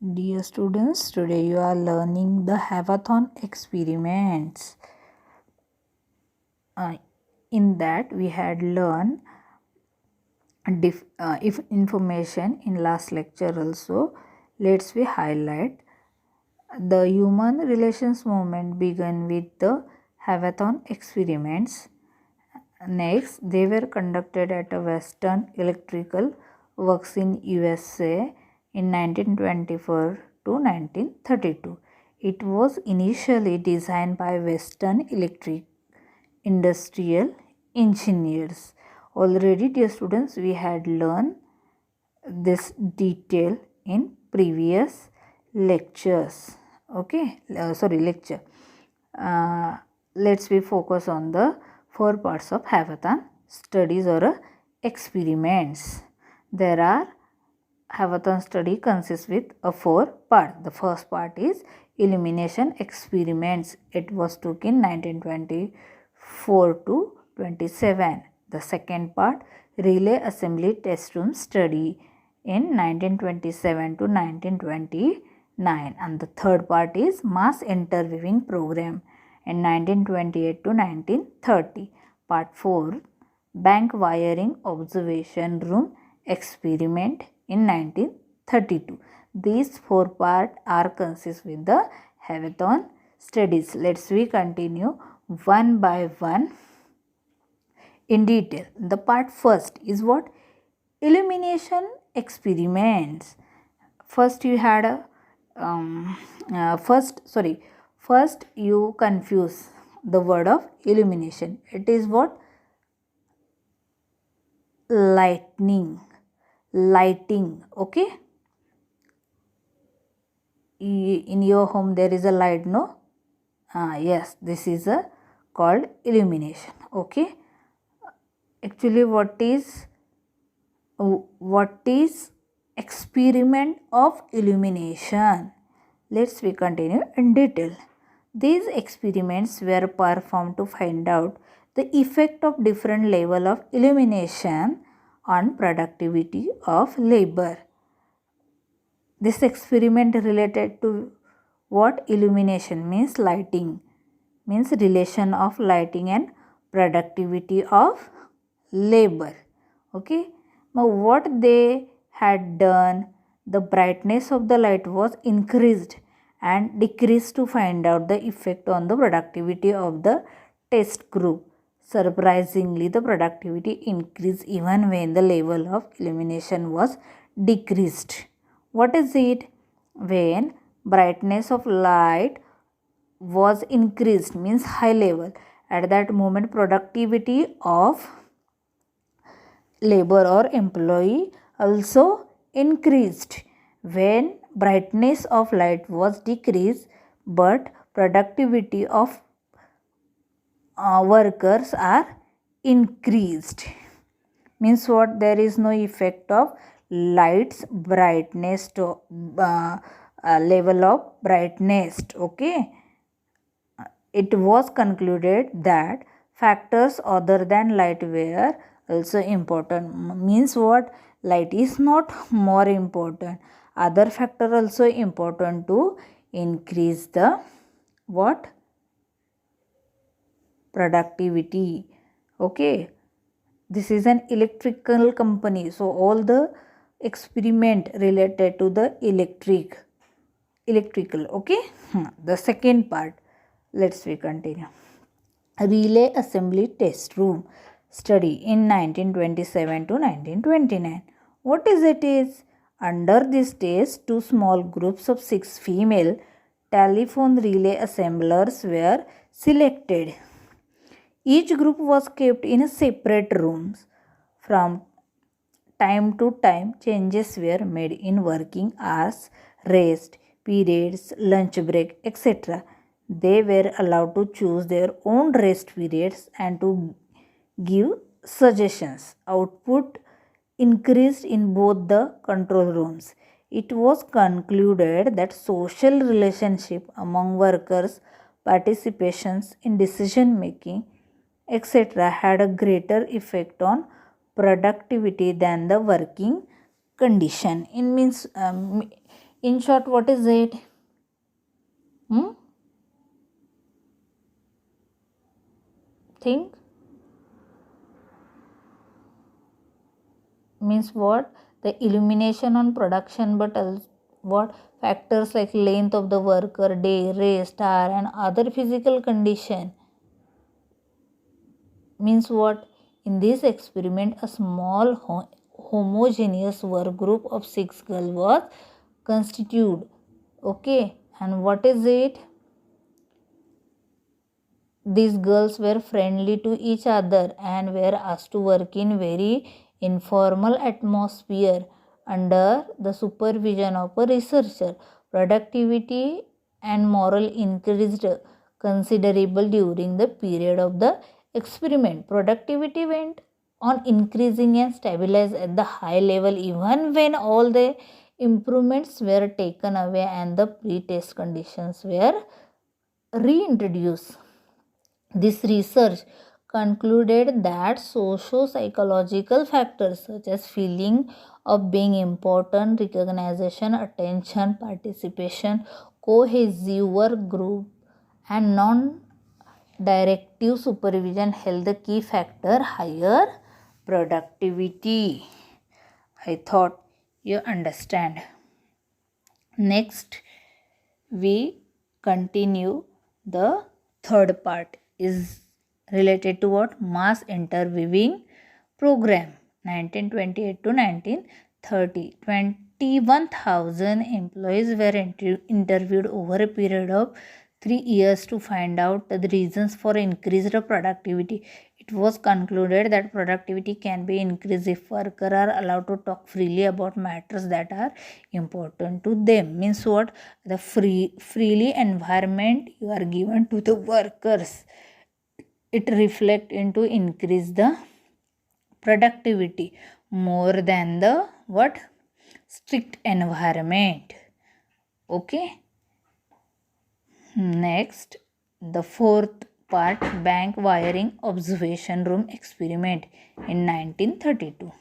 Dear students, today you are learning the Hackathon experiments. In that we had learned if information in last lecture also. Let's we highlight the human relations movement began with the Hackathon experiments. Next, they were conducted at a Western Electrical Works in USA in 1924 to 1932. It was initially designed by Western Electric industrial engineers. Already, dear students, we had learned this detail in previous lectures. Okay, lecture. Let's be focus on the 4 parts of Hackathon studies or experiments. There are Hackathon study consists with a 4 part. The first part is illumination experiments. It was took in 1924 to 27. The second part relay assembly test room study in 1927 to 1929, and the third part is mass interviewing program in 1928 to 1930. Part 4 bank wiring observation room experiment in 1932. These 4 parts are consist with the Hackathon studies. Let's we continue one by one in detail. The part first is what? Illumination experiments. First you had a first you confuse the word of illumination. It is what? Lighting. Okay, in your home there is a light, no? Yes, this is a called illumination. Okay, actually what is experiment of illumination? Let's we continue in detail. These experiments were performed to find out the effect of different level of illumination on productivity of labor. This experiment related to what? Illumination means lighting, means relation of lighting and productivity of labor. Okay, now what they had done, the brightness of the light was increased and decreased to find out the effect on the productivity of the test group. Surprisingly, the productivity increased even when the level of illumination was decreased. What is it? When brightness of light was increased, means high level, at that moment productivity of labor or employee also increased. When brightness of light was decreased but productivity of workers are increased, means what? There is no effect of light's brightness to level of brightness. Okay, it was concluded that factors other than light were also important. Means what? Light is not more important, other factor also important to increase the what? Productivity. Okay, this is an electrical company, so all the experiment related to the electrical. Okay, the second part, let's we continue. Relay assembly test room study in 1927 to 1929. What is it is? Under this test, 2 small groups of 6 female telephone relay assemblers were selected. Each group was kept in separate rooms. From time to time, changes were made in working hours, rest periods, lunch break, etc. They were allowed to choose their own rest periods and to give suggestions. Output increased in both the control rooms. It was concluded that social relationship among workers, participations in decision making, etc., had a greater effect on productivity than the working condition. In short, what is it? Think. Means what? The illumination on production, but also what? Factors like length of the worker day, race, star, and other physical condition. Means what? In this experiment, a small homogeneous work group of 6 girls was constituted. Okay, and what is it? These girls were friendly to each other and were asked to work in very informal atmosphere under the supervision of a researcher. Productivity and morale increased considerable during the period of the experiment. Productivity went on increasing and stabilized at the high level even when all the improvements were taken away and the pre-test conditions were reintroduced. This research concluded that socio-psychological factors such as feeling of being important, recognition, attention, participation, cohesive work group, and non-directive supervision held the key factor higher productivity. I thought you understand. Next, we continue the third part is related to what? Mass interviewing program 1928 to 1930. 21,000 employees were interviewed over a period of 3 years to find out the reasons for increased productivity. It was concluded that productivity can be increased if workers are allowed to talk freely about matters that are important to them. Means what? The freely environment you are given to the workers, it reflect into increase the productivity more than the what? Strict environment. Okay. Next, the fourth part, bank wiring observation room experiment in 1932.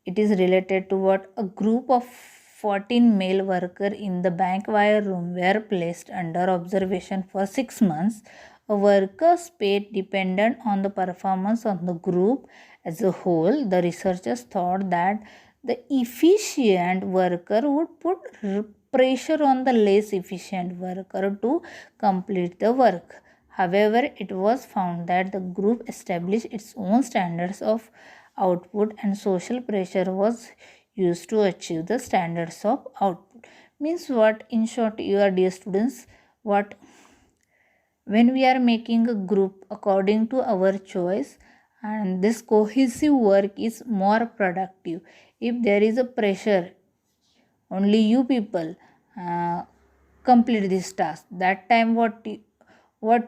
It is related to what? A group of 14 male workers in the bank wire room were placed under observation for 6 months. A worker's pay depended on the performance of the group as a whole. The researchers thought that the efficient worker would put pressure on the less efficient worker to complete the work. However, it was found that the group established its own standards of output and social pressure was used to achieve the standards of output. Means what? In short, your dear students, what? When we are making a group according to our choice, and this cohesive work is more productive. If there is a pressure, only you people complete this task, that time what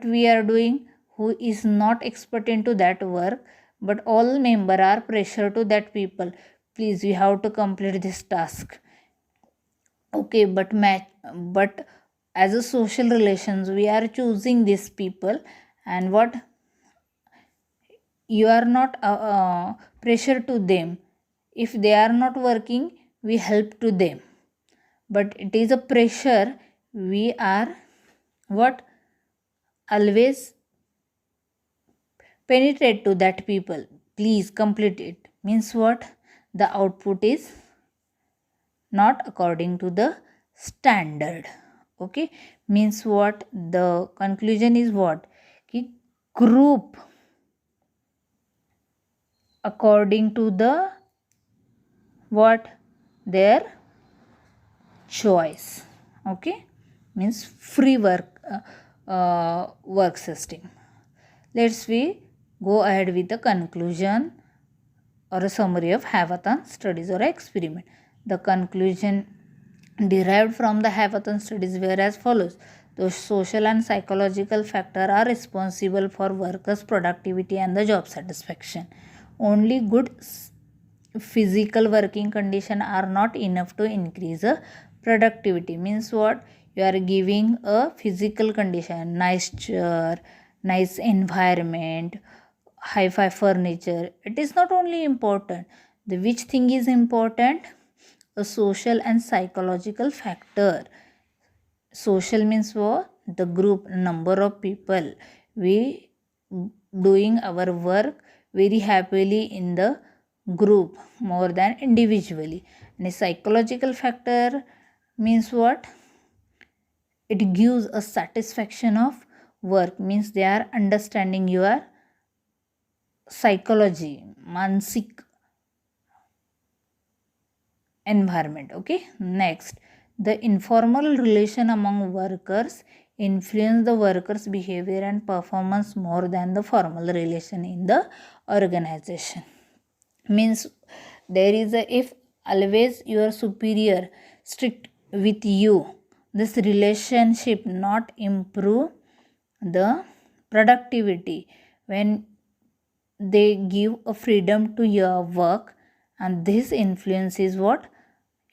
we are doing, who is not expert into that work, but all member are pressure to that people, please you have to complete this task. Okay, but as a social relations we are choosing these people, and what? You are not pressure to them. If they are not working, we help to them, but it is a pressure. We are what? Always penetrate to that people, please complete it. Means what? The output is not according to the standard. Okay, means what? The conclusion is what? Ki group according to the what? Their choice. Okay, means free work system. Let's we go ahead with the conclusion or a summary of Hackathon studies or experiment. The conclusion derived from the Hackathon studies were as follows. The social and psychological factors are responsible for workers' productivity and the job satisfaction. Only good physical working conditions are not enough to increase productivity. Means what? You are giving a physical condition, nice chair, nice environment, hi-fi furniture. It is not only important. The which thing is important? a social and psychological factor. Social means what? The group, number of people. We doing our work very happily in the group more than individually. And a psychological factor means what? It gives a satisfaction of work, means they are understanding your psychology, mansik environment. Okay, next, the informal relation among workers influence the workers behavior and performance more than the formal relation in the organization. Means there is a, if always your superior strict with you, this relationship not improve the productivity. When they give a freedom to your work, and this influence is what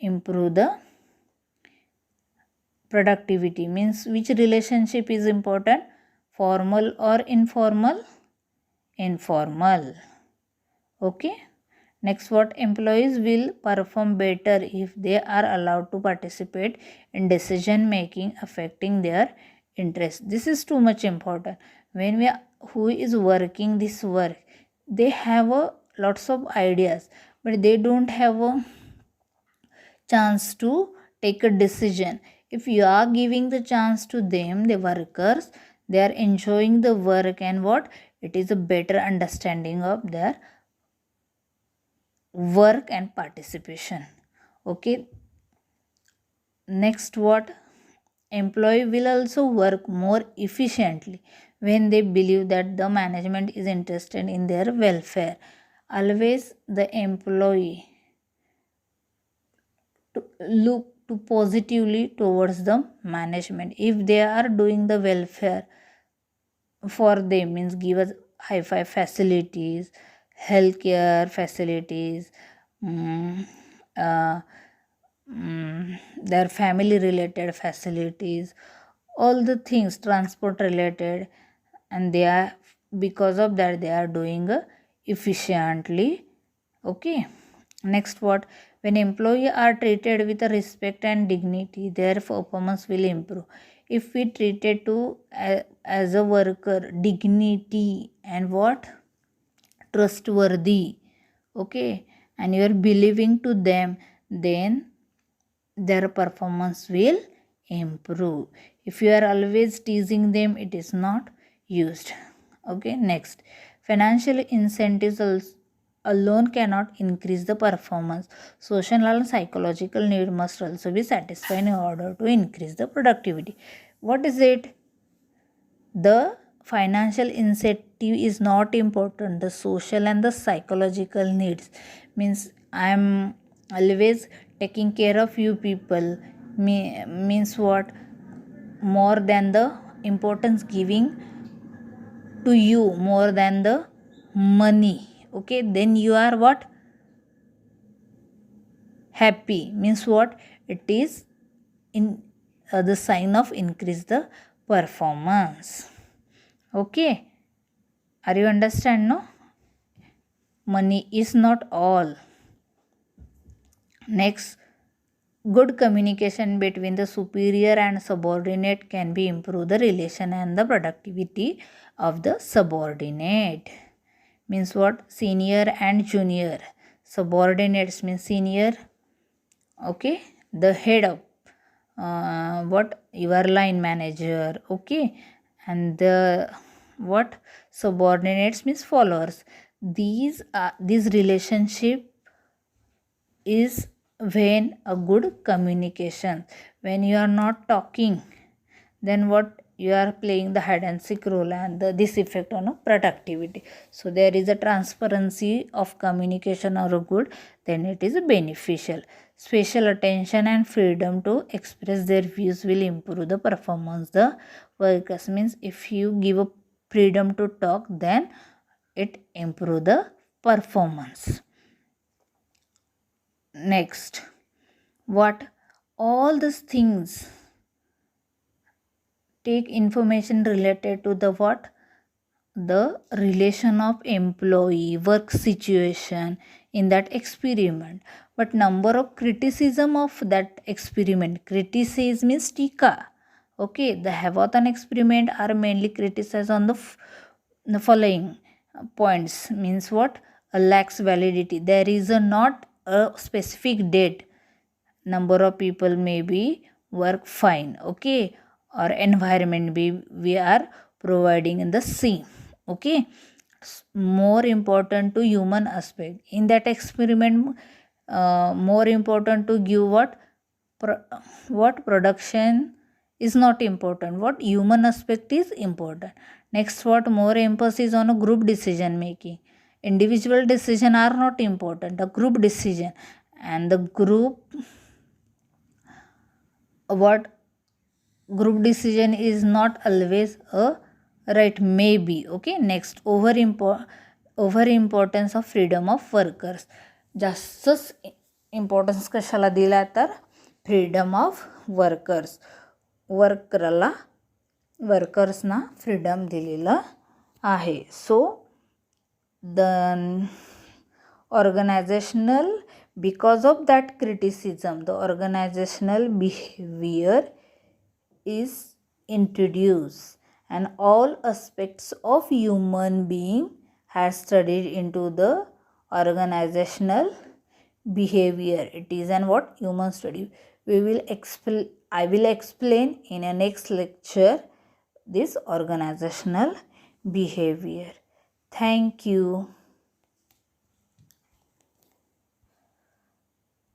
improve the productivity. Means which relationship is important, formal or informal? Informal. Okay, next, what employees will perform better if they are allowed to participate in decision making affecting their interest. This is too much important. When we who is working this work, they have a lots of ideas, but they don't have a chance to take a decision. If you are giving the chance to them, the workers, they are enjoying the work, and what, it is a better understanding of their work and participation. Okay, next, what, employee will also work more efficiently when they believe that the management is interested in their welfare. Always the employee to look to positively towards the management. If they are doing the welfare for them, means give us hi-fi facilities, healthcare facilities, their family related facilities, all the things transport related, and they are, because of that they are doing efficiently. Okay, next, what, when employees are treated with respect and dignity, their performance will improve. If we treated to as a worker dignity and what, trustworthy, okay, and you are believing to them, then their performance will improve. If you are always teasing them, it is not used. Okay, next, financial incentives alone cannot increase the performance. Social and psychological need must also be satisfied in order to increase the productivity. What is it? The financial incentive is not important. The social and the psychological needs, means I am always taking care of you people, means what, more than the importance giving to you more than the money. Okay, then you are what, happy, means what, it is in the sign of increase the performance. Okay, are you understand? No, money is not all. Next, good communication between the superior and subordinate can be improve the relation and the productivity of the subordinate. Means what, senior and junior. Subordinates means senior, okay, the head of what, your line manager, okay, and the what, subordinates means followers. These relationship is when a good communication. When you are not talking, then what, you are playing the hide and seek role, and this effect on productivity. So there is a transparency of communication or good, then it is beneficial. Special attention and freedom to express their views will improve the performance the workers. Means if you give a freedom to talk, then it improve the performance. Next, what, all these things take information related to the what, the relation of employee work situation in that experiment. but number of criticism of that experiment, criticism means tika. Okay, the Havathon experiment are mainly criticized on the following points, means what? A lacks validity, there is a not a specific date, number of people may be work fine, okay, or environment we are providing in the same, okay. More important to human aspect in that experiment, more important to give what production is not important, what human aspect is important. Next, what more emphasis on a group decision making, individual decision are not important, a group decision, and the what group decision is not always a right, maybe, okay. Next, over importance of freedom of workers, जास्तच importance कशाला दिला तर freedom of वर्कर्सना freedom दिलेलं आहे. सो the organizational, because of that criticism, the organizational behavior is introduced, and all aspects of human being has studied into the organizational behavior. It is an what? Human study. I will explain in a next lecture this organizational behavior. Thank you.